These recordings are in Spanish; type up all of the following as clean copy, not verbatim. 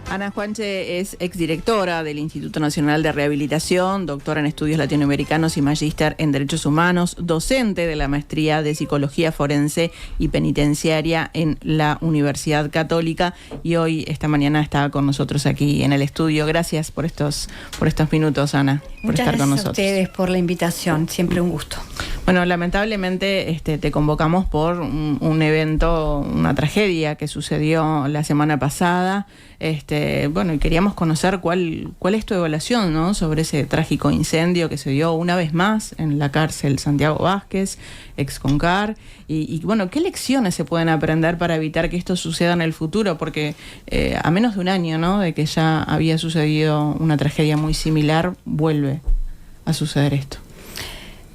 Ana Juanche es exdirectora del Instituto Nacional de Rehabilitación, doctora en Estudios Latinoamericanos y magíster en Derechos Humanos, docente de la Maestría de Psicología Forense y Penitenciaria en la Universidad Católica, y hoy, esta mañana, está con nosotros aquí en el estudio. Gracias por estos minutos, Ana, por Muchas estar con nosotros. Muchas gracias a ustedes por la invitación, siempre un gusto. Bueno, lamentablemente te convocamos por un evento, una tragedia que sucedió la semana pasada. Bueno, y queríamos conocer cuál es tu evaluación, ¿no?, sobre ese trágico incendio que se dio una vez más en la cárcel Santiago Vázquez, ex Concar, y bueno, ¿qué lecciones se pueden aprender para evitar que esto suceda en el futuro? Porque a menos de un año, ¿no?, de que ya había sucedido una tragedia muy similar, vuelve a suceder esto.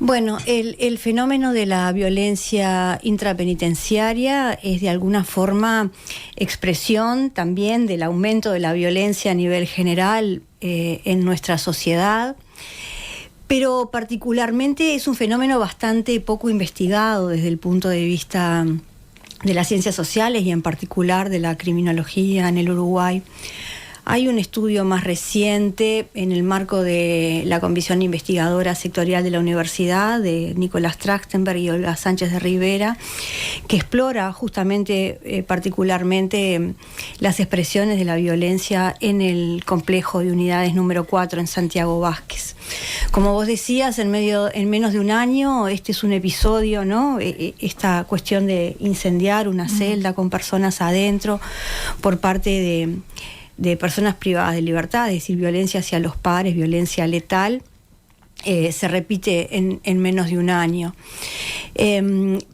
Bueno, el fenómeno de la violencia intrapenitenciaria es de alguna forma expresión también del aumento de la violencia a nivel general en nuestra sociedad, pero particularmente es un fenómeno bastante poco investigado desde el punto de vista de las ciencias sociales y en particular de la criminología en el Uruguay. Hay un estudio más reciente en el marco de la Comisión Investigadora Sectorial de la Universidad, de Nicolás Trachtenberg y Olga Sánchez de Rivera, que explora justamente, particularmente, las expresiones de la violencia en el complejo de unidades número 4 en Santiago Vázquez. Como vos decías, en menos de un año, este es un episodio, ¿no? Esta cuestión de incendiar una celda con personas adentro por parte de personas privadas de libertad, es decir, violencia hacia los pares, violencia letal, se repite en menos de un año.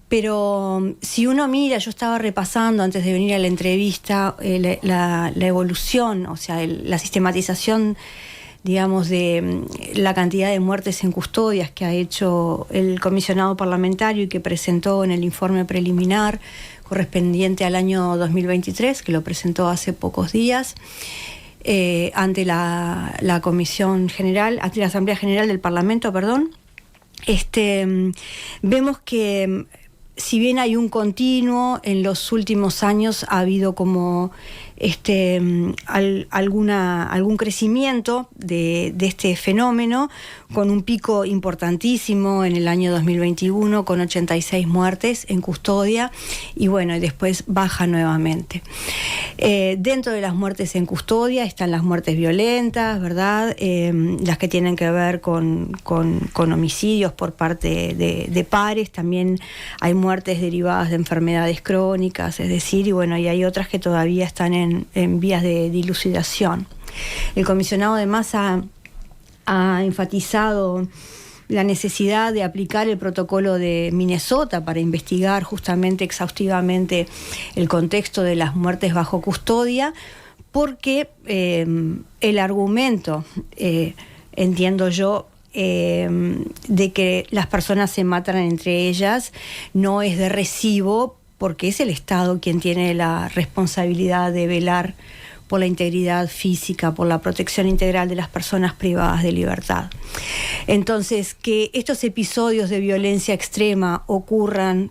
Pero si uno mira, yo estaba repasando antes de venir a la entrevista la evolución, o sea, la sistematización, digamos, de la cantidad de muertes en custodias que ha hecho el comisionado parlamentario y que presentó en el informe preliminar correspondiente al año 2023, que lo presentó hace pocos días, ante la Comisión General, ante la Asamblea General del Parlamento, perdón. Vemos que si bien hay un continuo, en los últimos años ha habido como algún crecimiento de este fenómeno, con un pico importantísimo en el año 2021 con 86 muertes en custodia, y bueno, y después baja nuevamente. Dentro de las muertes en custodia están las muertes violentas, ¿verdad? Las que tienen que ver con homicidios por parte de pares. También hay muertes derivadas de enfermedades crónicas, es decir, y bueno, y hay otras que todavía están en vías de dilucidación. El comisionado además ha enfatizado la necesidad de aplicar el protocolo de Minnesota para investigar justamente exhaustivamente el contexto de las muertes bajo custodia, porque el argumento, entiendo yo, de que las personas se matan entre ellas no es de recibo, porque es el Estado quien tiene la responsabilidad de velar por la integridad física, por la protección integral de las personas privadas de libertad. Entonces, que estos episodios de violencia extrema ocurran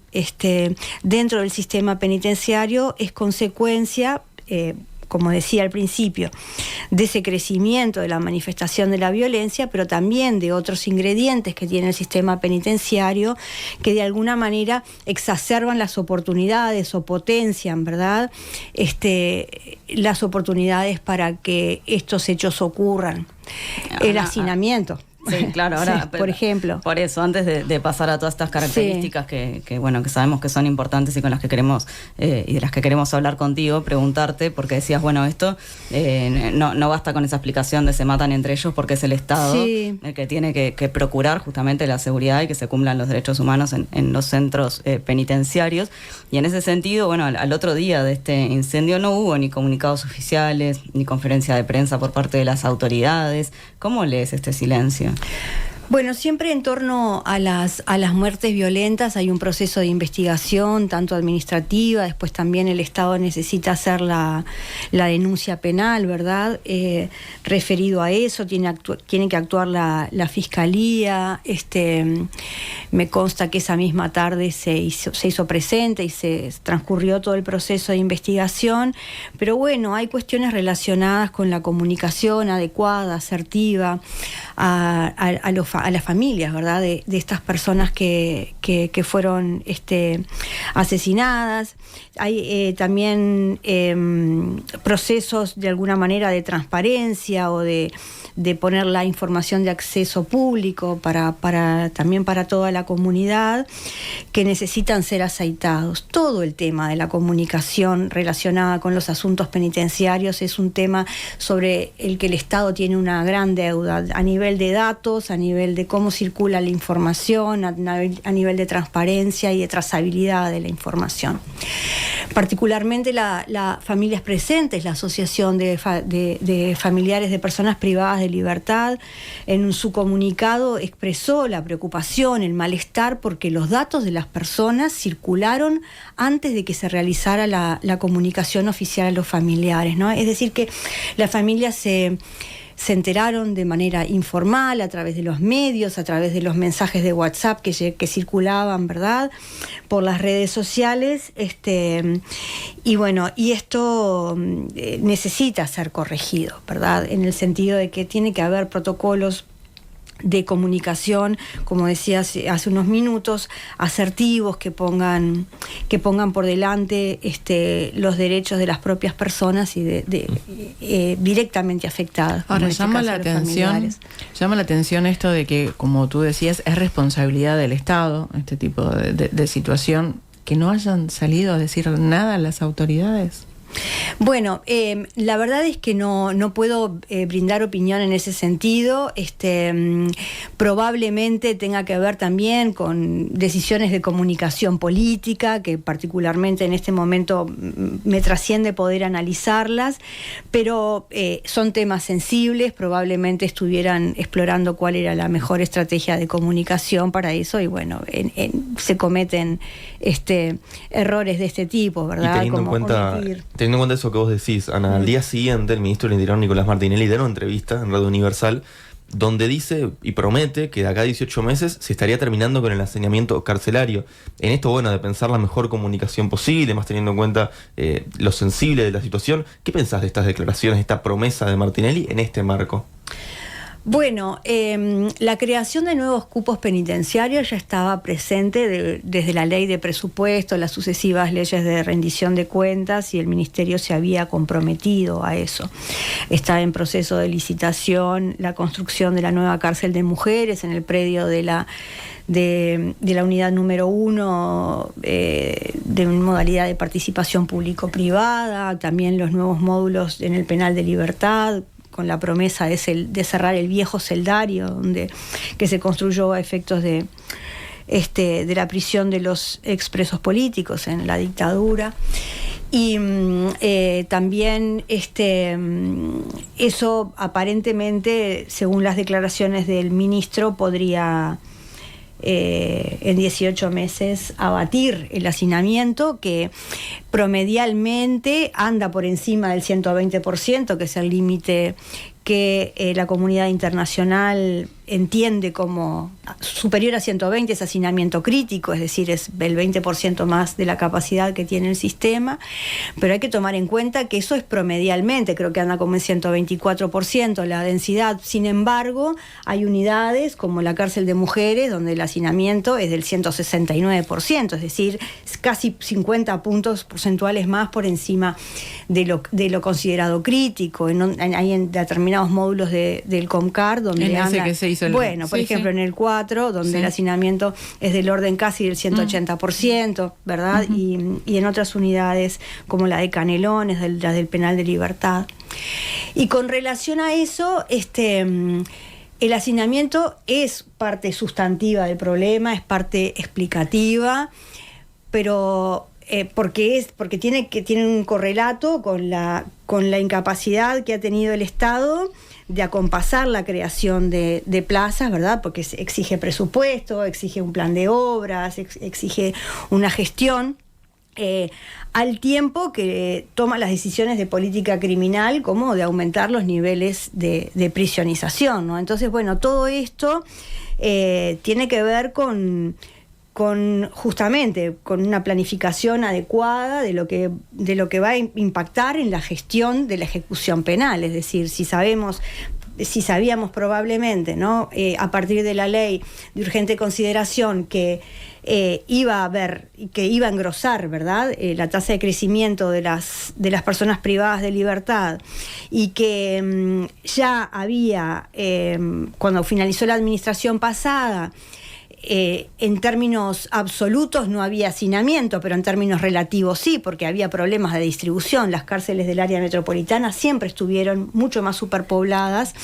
dentro del sistema penitenciario es consecuencia, como decía al principio, de ese crecimiento de la manifestación de la violencia, pero también de otros ingredientes que tiene el sistema penitenciario que de alguna manera exacerban las oportunidades o potencian, ¿verdad?, las oportunidades para que estos hechos ocurran. El hacinamiento. Sí, claro, ahora, sí, por ejemplo. Por eso, antes de pasar a todas estas características que sabemos que son importantes y con las que queremos y de las que queremos hablar contigo, preguntarte, porque decías, bueno, esto no basta con esa explicación de se matan entre ellos, porque es el Estado el que tiene que procurar justamente la seguridad y que se cumplan los derechos humanos en los centros penitenciarios. Y en ese sentido, bueno, al otro día de este incendio no hubo ni comunicados oficiales, ni conferencia de prensa por parte de las autoridades. ¿Cómo lees este silencio? Bueno, siempre en torno a las muertes violentas hay un proceso de investigación, tanto administrativa, después también el Estado necesita hacer la denuncia penal, ¿verdad? Referido a eso, tiene que actuar la Fiscalía, me consta que esa misma tarde se hizo presente y se transcurrió todo el proceso de investigación, pero bueno, hay cuestiones relacionadas con la comunicación adecuada, asertiva, a las familias, ¿verdad? De estas personas que fueron asesinadas. Hay también procesos de alguna manera de transparencia o de poner la información de acceso público también para toda la comunidad, que necesitan ser aceitados. Todo el tema de la comunicación relacionada con los asuntos penitenciarios es un tema sobre el que el Estado tiene una gran deuda a nivel de datos, a nivel de cómo circula la información, a nivel de transparencia y de trazabilidad de la información. Particularmente la Familias Presentes, la Asociación de Familiares de Personas Privadas de Libertad, en su comunicado expresó la preocupación, el malestar, porque los datos de las personas circularon antes de que se realizara la comunicación oficial a los familiares, ¿no? Es decir, que las familias se enteraron de manera informal, a través de los medios, a través de los mensajes de WhatsApp que circulaban, ¿verdad?, por las redes sociales, y bueno, y esto necesita ser corregido, ¿verdad?, en el sentido de que tiene que haber protocolos de comunicación, como decía hace unos minutos, asertivos, que pongan por delante los derechos de las propias personas y directamente afectadas. Ahora, llama la atención esto de que, como tú decías, es responsabilidad del Estado este tipo de situación, que no hayan salido a decir nada las autoridades. Bueno, la verdad es que no puedo brindar opinión en ese sentido. Probablemente tenga que ver también con decisiones de comunicación política, que particularmente en este momento me trasciende poder analizarlas, pero son temas sensibles. Probablemente estuvieran explorando cuál era la mejor estrategia de comunicación para eso, y bueno, se cometen errores de este tipo, ¿verdad? Y teniendo en cuenta eso que vos decís, Ana, al día siguiente el ministro del Interior, Nicolás Martinelli, dio una entrevista en Radio Universal donde dice y promete que de acá a 18 meses se estaría terminando con el hacinamiento carcelario. En esto, bueno, de pensar la mejor comunicación posible, más teniendo en cuenta lo sensible de la situación, ¿qué pensás de estas declaraciones, de esta promesa de Martinelli en este marco? Bueno, la creación de nuevos cupos penitenciarios ya estaba presente desde la ley de presupuesto, las sucesivas leyes de rendición de cuentas, y el Ministerio se había comprometido a eso. Está en proceso de licitación la construcción de la nueva cárcel de mujeres en el predio de la unidad número 1 de modalidad de participación público-privada, también los nuevos módulos en el Penal de Libertad, con la promesa de cerrar el viejo celdario que se construyó a efectos de la prisión de los expresos políticos en la dictadura. Y también eso aparentemente, según las declaraciones del ministro, podría en 18 meses abatir el hacinamiento, que promedialmente anda por encima del 120%, que es el límite que la comunidad internacional entiende como superior a 120, es hacinamiento crítico, es decir, es el 20% más de la capacidad que tiene el sistema, pero hay que tomar en cuenta que eso es promedialmente, creo que anda como en 124% la densidad. Sin embargo, hay unidades como la cárcel de mujeres donde el hacinamiento es del 169%, es decir, casi 50 puntos porcentuales más por encima de lo considerado crítico. Hay en determinados módulos del COMCAR donde por ejemplo, en el 4, donde el hacinamiento es del orden casi del 180%, ¿verdad? Uh-huh. Y en otras unidades como la de Canelones, la del Penal de Libertad. Y con relación a eso, el hacinamiento es parte sustantiva del problema, es parte explicativa, pero porque tiene un correlato con la incapacidad que ha tenido el Estado de acompasar la creación de plazas, ¿verdad? Porque exige presupuesto, exige un plan de obras, exige una gestión, al tiempo que toma las decisiones de política criminal, como de aumentar los niveles de prisionización, ¿no? Entonces, bueno, todo esto tiene que ver con justamente con una planificación adecuada de lo que va a impactar en la gestión de la ejecución penal. Es decir, si sabíamos probablemente, ¿no?, a partir de la ley de urgente consideración que iba a engrosar, ¿verdad?, la tasa de crecimiento de las personas privadas de libertad, y que ya había, cuando finalizó la administración pasada, en términos absolutos no había hacinamiento, pero en términos relativos sí, porque había problemas de distribución. Las cárceles del área metropolitana siempre estuvieron mucho más superpobladas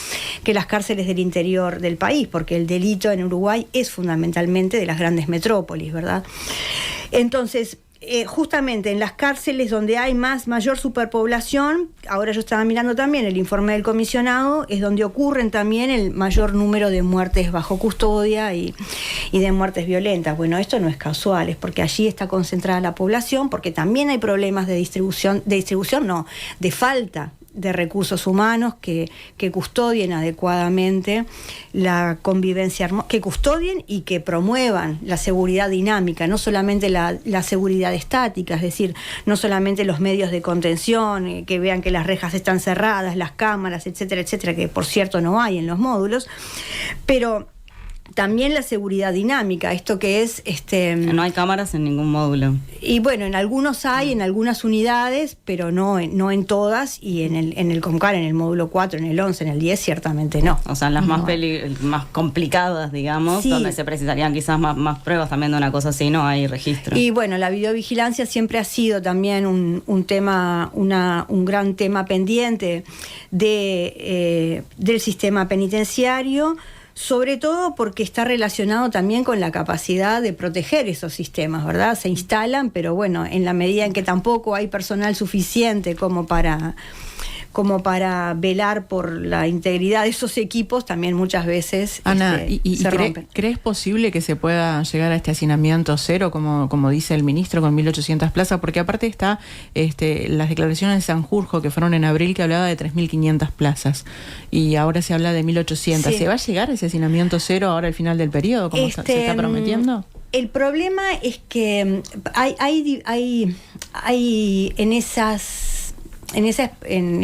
que las cárceles del interior del país, porque el delito en Uruguay es fundamentalmente de las grandes metrópolis, ¿verdad? Entonces, justamente en las cárceles donde hay mayor superpoblación, ahora yo estaba mirando también el informe del comisionado, es donde ocurren también el mayor número de muertes bajo custodia y de muertes violentas. Bueno, esto no es casual, es porque allí está concentrada la población, porque también hay problemas de falta de recursos humanos que custodien adecuadamente la convivencia, que custodien y que promuevan la seguridad dinámica, no solamente la seguridad estática, es decir, no solamente los medios de contención, que vean que las rejas están cerradas, las cámaras, etcétera, etcétera, que por cierto no hay en los módulos, pero también la seguridad dinámica, esto que es... No hay cámaras en ningún módulo. Y bueno, en algunos hay, en algunas unidades, pero no en todas, y en el COMCAR, en el módulo 4, en el 11, en el 10, ciertamente no. O sea, en las más complicadas, digamos, sí, donde se precisarían quizás más pruebas también de una cosa así, no hay registro. Y bueno, la videovigilancia siempre ha sido también un gran tema pendiente del sistema penitenciario, sobre todo porque está relacionado también con la capacidad de proteger esos sistemas, ¿verdad? Se instalan, pero bueno, en la medida en que tampoco hay personal suficiente como para velar por la integridad de esos equipos, también muchas veces Ana, se rompen. ¿Crees posible que se pueda llegar a este hacinamiento cero, como dice el ministro, con 1.800 plazas? Porque aparte está las declaraciones de Sanjurjo, que fueron en abril, que hablaba de 3.500 plazas, y ahora se habla de 1.800. Sí. ¿Se va a llegar a ese hacinamiento cero ahora al final del periodo, como se está prometiendo? El problema es que hay en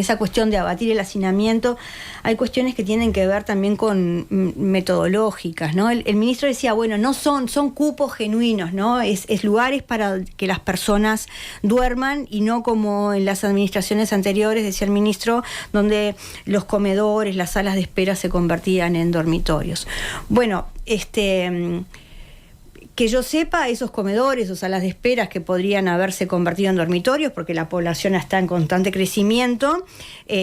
esa cuestión de abatir el hacinamiento, hay cuestiones que tienen que ver también con metodológicas, ¿no? El ministro decía, bueno, no son cupos genuinos, ¿no? Es lugares para que las personas duerman, y no como en las administraciones anteriores, decía el ministro, donde los comedores, las salas de espera se convertían en dormitorios. Bueno, que yo sepa, esos comedores o salas de esperas que podrían haberse convertido en dormitorios, porque la población está en constante crecimiento,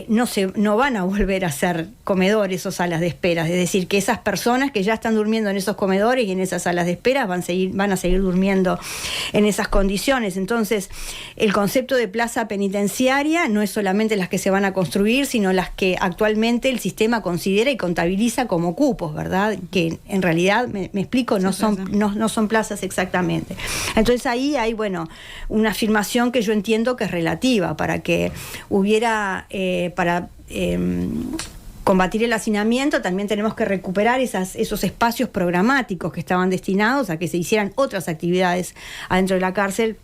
no van a volver a ser comedores o salas de esperas. Es decir, que esas personas que ya están durmiendo en esos comedores y en esas salas de esperas van a seguir durmiendo en esas condiciones. Entonces, el concepto de plaza penitenciaria no es solamente las que se van a construir, sino las que actualmente el sistema considera y contabiliza como cupos, ¿verdad? Que en realidad, me explico, no son plazas exactamente. Entonces ahí hay, bueno, una afirmación que yo entiendo que es relativa, para que hubiera, combatir el hacinamiento, también tenemos que recuperar esos espacios programáticos que estaban destinados a que se hicieran otras actividades adentro de la cárcel,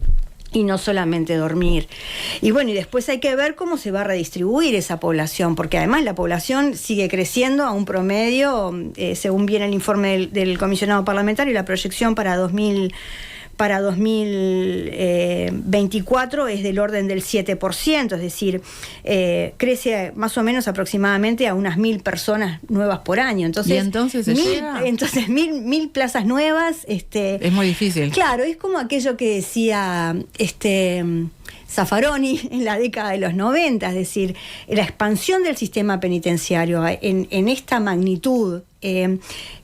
y no solamente dormir. Y bueno, y después hay que ver cómo se va a redistribuir esa población, porque además la población sigue creciendo a un promedio, según viene el informe del comisionado parlamentario, y la proyección para 2024 es del orden del 7%, es decir, crece más o menos aproximadamente a unas 1.000 personas nuevas por año. Entonces, ¿y entonces se llega? Entonces, 1.000 plazas nuevas. Es muy difícil. Claro, es como aquello que decía Zaffaroni en la década de los 90, es decir, la expansión del sistema penitenciario en esta magnitud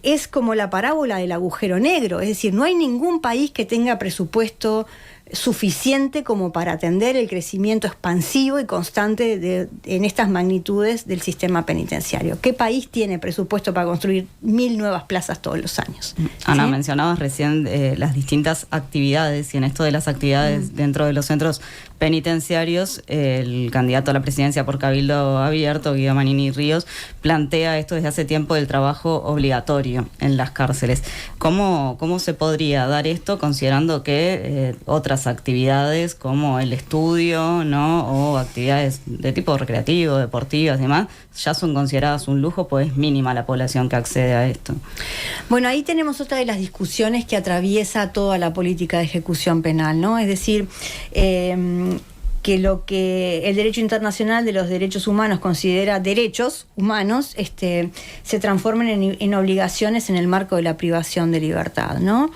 es como la parábola del agujero negro, es decir, no hay ningún país que tenga presupuesto suficiente como para atender el crecimiento expansivo y constante en estas magnitudes del sistema penitenciario. ¿Qué país tiene presupuesto para construir 1.000 nuevas plazas todos los años? Ana, ¿sí? Mencionabas recién las distintas actividades, y en esto de las actividades dentro de los centros penitenciarios, el candidato a la presidencia por Cabildo Abierto, Guido Manini Ríos, plantea esto desde hace tiempo del trabajo obligatorio en las cárceles. ¿Cómo se podría dar esto considerando que otras actividades como el estudio, ¿no? O actividades de tipo recreativo, deportivas y demás, ya son consideradas un lujo, pues es mínima la población que accede a esto? Bueno, ahí tenemos otra de las discusiones que atraviesa toda la política de ejecución penal, ¿no? Es decir, que lo que el derecho internacional de los derechos humanos considera derechos humanos, se transformen en obligaciones en el marco de la privación de libertad, ¿no?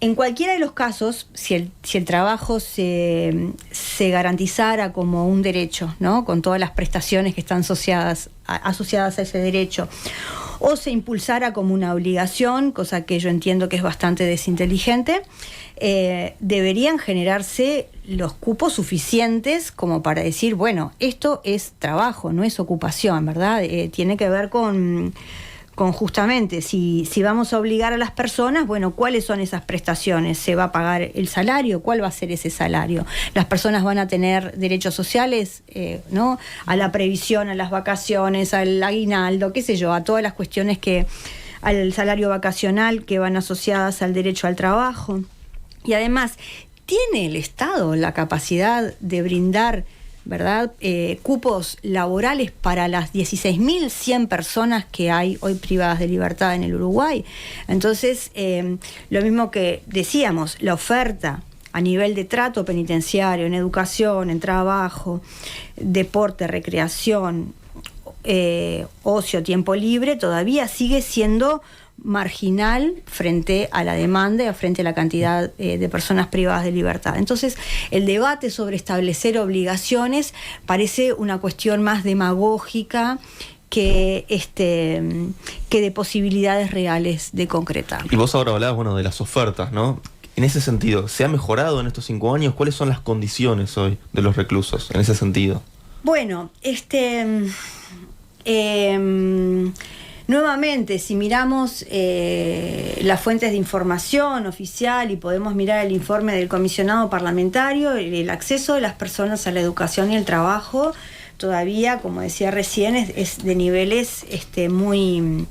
En cualquiera de los casos, si el trabajo se garantizara como un derecho, ¿no? Con todas las prestaciones que están asociadas a ese derecho, o se impulsara como una obligación, cosa que yo entiendo que es bastante desinteligente, deberían generarse los cupos suficientes como para decir, bueno, esto es trabajo, no es ocupación, ¿verdad? Tiene que ver con justamente, si vamos a obligar a las personas, bueno, ¿cuáles son esas prestaciones? ¿Se va a pagar el salario? ¿Cuál va a ser ese salario? ¿Las personas van a tener derechos sociales, ¿no? A la previsión, a las vacaciones, al aguinaldo, qué sé yo, a todas las cuestiones al salario vacacional que van asociadas al derecho al trabajo. Y además, ¿tiene el Estado la capacidad de brindar, ¿verdad?, cupos laborales para las 16.100 personas que hay hoy privadas de libertad en el Uruguay? Entonces, lo mismo que decíamos, la oferta a nivel de trato penitenciario, en educación, en trabajo, deporte, recreación, ocio, tiempo libre, todavía sigue siendo marginal frente a la demanda y frente a la cantidad de personas privadas de libertad. Entonces, el debate sobre establecer obligaciones parece una cuestión más demagógica que de posibilidades reales de concretar. Y vos ahora hablabas, bueno, de las ofertas, ¿no? En ese sentido, ¿se ha mejorado en estos 5 años? ¿Cuáles son las condiciones hoy de los reclusos en ese sentido? Bueno, nuevamente, si miramos las fuentes de información oficial y podemos mirar el informe del comisionado parlamentario, el acceso de las personas a la educación y el trabajo todavía, como decía recién, es de niveles muy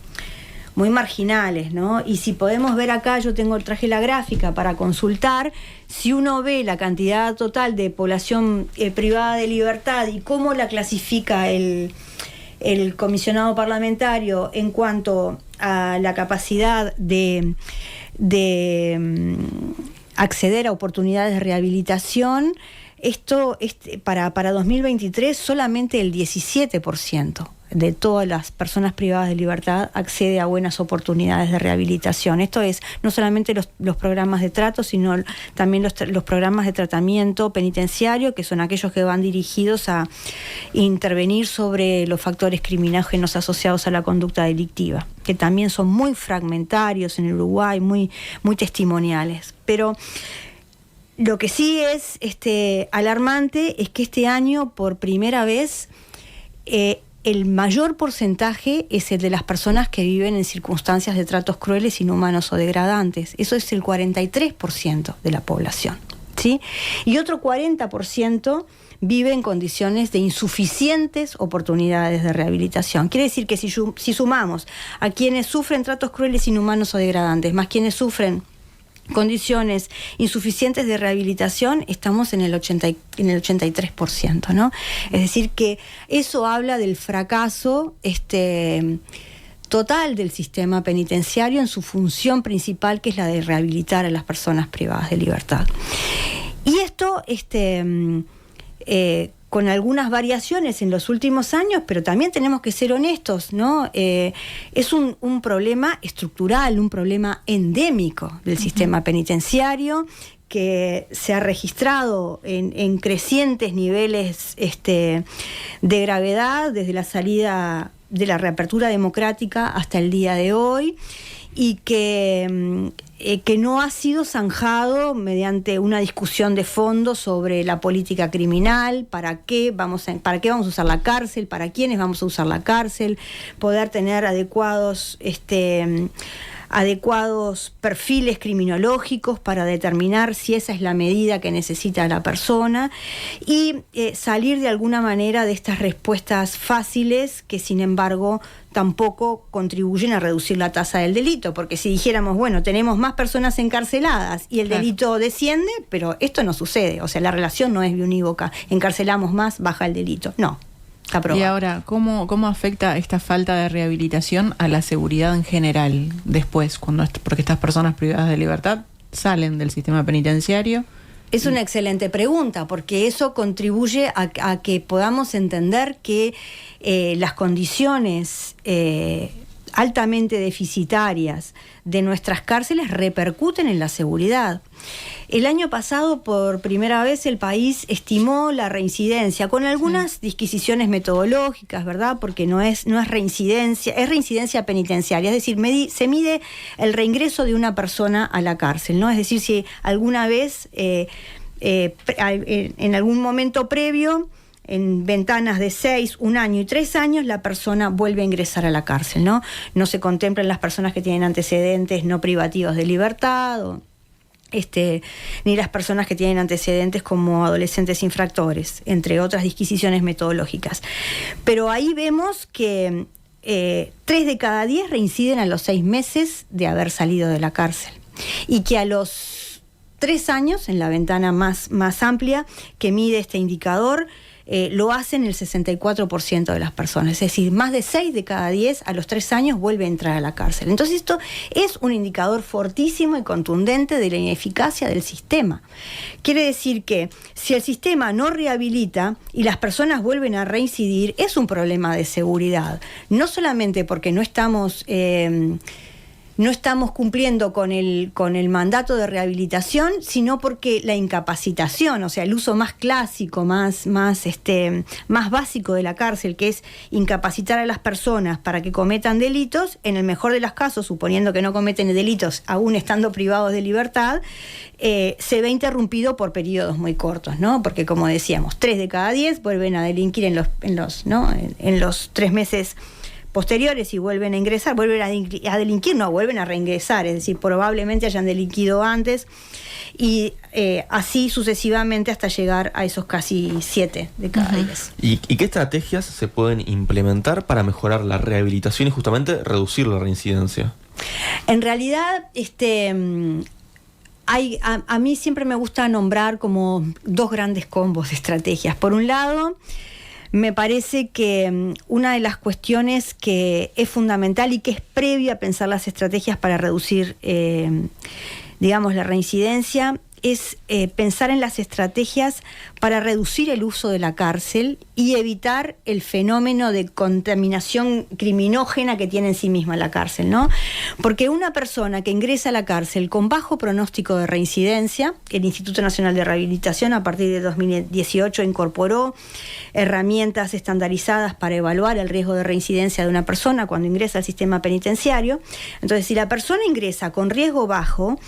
marginales, ¿no? Y si podemos ver acá, yo traje la gráfica para consultar, si uno ve la cantidad total de población privada de libertad y cómo la clasifica el comisionado parlamentario en cuanto a la capacidad de acceder a oportunidades de rehabilitación, esto para 2023 solamente el 17% de todas las personas privadas de libertad accede a buenas oportunidades de rehabilitación. Esto es no solamente los programas de trato, sino también los programas de tratamiento penitenciario, que son aquellos que van dirigidos a intervenir sobre los factores criminógenos asociados a la conducta delictiva, que también son muy fragmentarios en el Uruguay, muy testimoniales. Pero lo que sí es alarmante es que este año, por primera vez, el mayor porcentaje es el de las personas que viven en circunstancias de tratos crueles, inhumanos o degradantes. Eso es el 43% de la población, ¿sí? Y otro 40% vive en condiciones de insuficientes oportunidades de rehabilitación. Quiere decir que si sumamos a quienes sufren tratos crueles, inhumanos o degradantes, más quienes sufren condiciones insuficientes de rehabilitación, estamos en el 83%, ¿no? Es decir, que eso habla del fracaso total del sistema penitenciario en su función principal, que es la de rehabilitar a las personas privadas de libertad. Y esto con algunas variaciones en los últimos años, pero también tenemos que ser honestos, ¿no? Es un problema estructural, un problema endémico del sistema penitenciario, que se ha registrado en crecientes niveles de gravedad desde la salida de la reapertura democrática hasta el día de hoy, y que no ha sido zanjado mediante una discusión de fondo sobre la política criminal, para qué vamos a usar la cárcel, para quiénes vamos a usar la cárcel, poder tener adecuados adecuados perfiles criminológicos para determinar si esa es la medida que necesita la persona y salir de alguna manera de estas respuestas fáciles que sin embargo tampoco contribuyen a reducir la tasa del delito, porque si dijéramos, bueno, tenemos más personas encarceladas y el delito desciende, pero esto no sucede, o sea, la relación no es biunívoca, encarcelamos más, baja el delito, no. Y ahora, ¿cómo afecta esta falta de rehabilitación a la seguridad en general después, porque estas personas privadas de libertad salen del sistema penitenciario? Es una excelente pregunta, porque eso contribuye a que podamos entender que las condiciones altamente deficitarias de nuestras cárceles repercuten en la seguridad. El año pasado, por primera vez, el país estimó la reincidencia, con algunas disquisiciones metodológicas, ¿verdad? Porque no es reincidencia, es reincidencia penitenciaria, es decir, se mide el reingreso de una persona a la cárcel, ¿no? Es decir, si alguna vez, en algún momento previo, en ventanas de 6, 1 año y 3 años, la persona vuelve a ingresar a la cárcel, ¿no? No se contemplan las personas que tienen antecedentes no privativos de libertad, ni las personas que tienen antecedentes como adolescentes infractores, entre otras disquisiciones metodológicas. Pero ahí vemos que 3 de cada 10 reinciden a los 6 meses de haber salido de la cárcel. Y que a los 3 años, en la ventana más amplia que mide este indicador, lo hacen el 64% de las personas. Es decir, más de 6 de cada 10 a los 3 años vuelve a entrar a la cárcel. Entonces esto es un indicador fortísimo y contundente de la ineficacia del sistema. Quiere decir que si el sistema no rehabilita y las personas vuelven a reincidir, es un problema de seguridad. No solamente porque no estamos cumpliendo con el mandato de rehabilitación, sino porque la incapacitación, o sea, el uso más clásico, más básico de la cárcel, que es incapacitar a las personas para que cometan delitos, en el mejor de los casos, suponiendo que no cometen delitos aún estando privados de libertad, se ve interrumpido por periodos muy cortos, ¿no? Porque, como decíamos, 3 de cada 10 vuelven a delinquir en los 3 meses posteriores y vuelven a ingresar, vuelven a delinquir, no, vuelven a reingresar, es decir, probablemente hayan delinquido antes y así sucesivamente hasta llegar a esos casi 7 de cada 10. ¿Y qué estrategias se pueden implementar para mejorar la rehabilitación y justamente reducir la reincidencia? En realidad, a mí siempre me gusta nombrar como 2 grandes combos de estrategias. Por un lado, me parece que una de las cuestiones que es fundamental y que es previa a pensar las estrategias para reducir, la reincidencia, es pensar en las estrategias para reducir el uso de la cárcel y evitar el fenómeno de contaminación criminógena que tiene en sí misma la cárcel, ¿no? Porque una persona que ingresa a la cárcel con bajo pronóstico de reincidencia, el Instituto Nacional de Rehabilitación a partir de 2018 incorporó herramientas estandarizadas para evaluar el riesgo de reincidencia de una persona cuando ingresa al sistema penitenciario. Entonces, si la persona ingresa con riesgo bajo,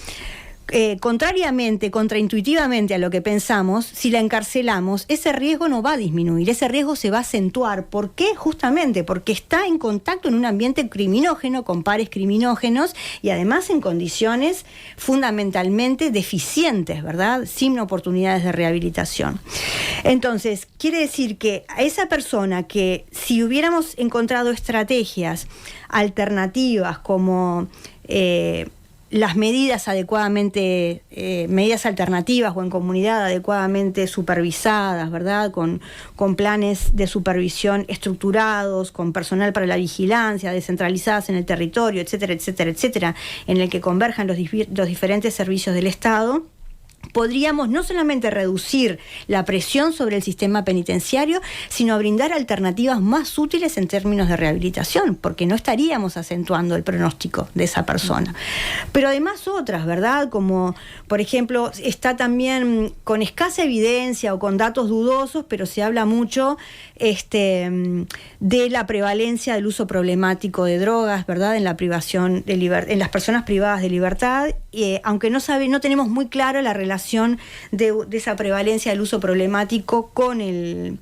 contraintuitivamente a lo que pensamos, si la encarcelamos, ese riesgo no va a disminuir, ese riesgo se va a acentuar. ¿Por qué? Justamente porque está en contacto en un ambiente criminógeno, con pares criminógenos y además en condiciones fundamentalmente deficientes, ¿verdad? Sin oportunidades de rehabilitación. Entonces, quiere decir que a esa persona que si hubiéramos encontrado estrategias alternativas como las medidas adecuadamente, medidas alternativas o en comunidad adecuadamente supervisadas, ¿verdad? Con planes de supervisión estructurados, con personal para la vigilancia, descentralizadas en el territorio, etcétera, etcétera, etcétera, en el que converjan los diferentes servicios del Estado, podríamos no solamente reducir la presión sobre el sistema penitenciario, sino brindar alternativas más útiles en términos de rehabilitación, porque no estaríamos acentuando el pronóstico de esa persona. Pero además otras, ¿verdad? Como, por ejemplo, está también con escasa evidencia o con datos dudosos, pero se habla mucho de la prevalencia del uso problemático de drogas, ¿verdad? En la privación de en las personas privadas de libertad, aunque no tenemos muy clara la relación de esa prevalencia del uso problemático con el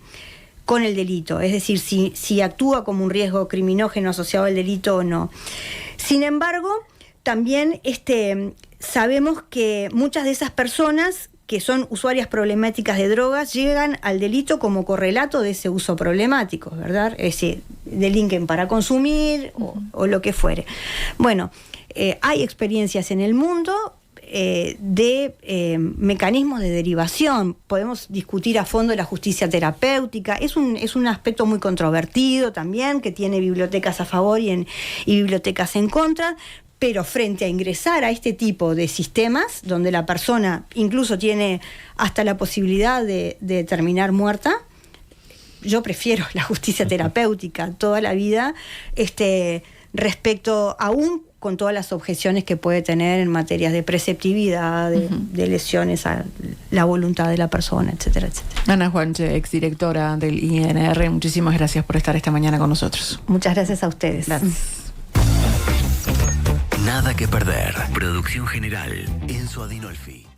delito, es decir, si actúa como un riesgo criminógeno asociado al delito o no. Sin embargo, también sabemos que muchas de esas personas que son usuarias problemáticas de drogas llegan al delito como correlato de ese uso problemático, ¿verdad? Es decir, delinquen para consumir o lo que fuere. Bueno, hay experiencias en el mundo de mecanismos de derivación. Podemos discutir a fondo la justicia terapéutica. Es un aspecto muy controvertido también, que tiene bibliotecas a favor y bibliotecas en contra. Pero frente a ingresar a este tipo de sistemas, donde la persona incluso tiene hasta la posibilidad de terminar muerta, yo prefiero la justicia terapéutica toda la vida, respecto aún con todas las objeciones que puede tener en materias de preceptividad, de lesiones a la voluntad de la persona, etcétera, etcétera. Ana Juanche, exdirectora del INR, muchísimas gracias por estar esta mañana con nosotros. Muchas gracias a ustedes. Gracias. Nada que perder. Producción general, Enzo Adinolfi.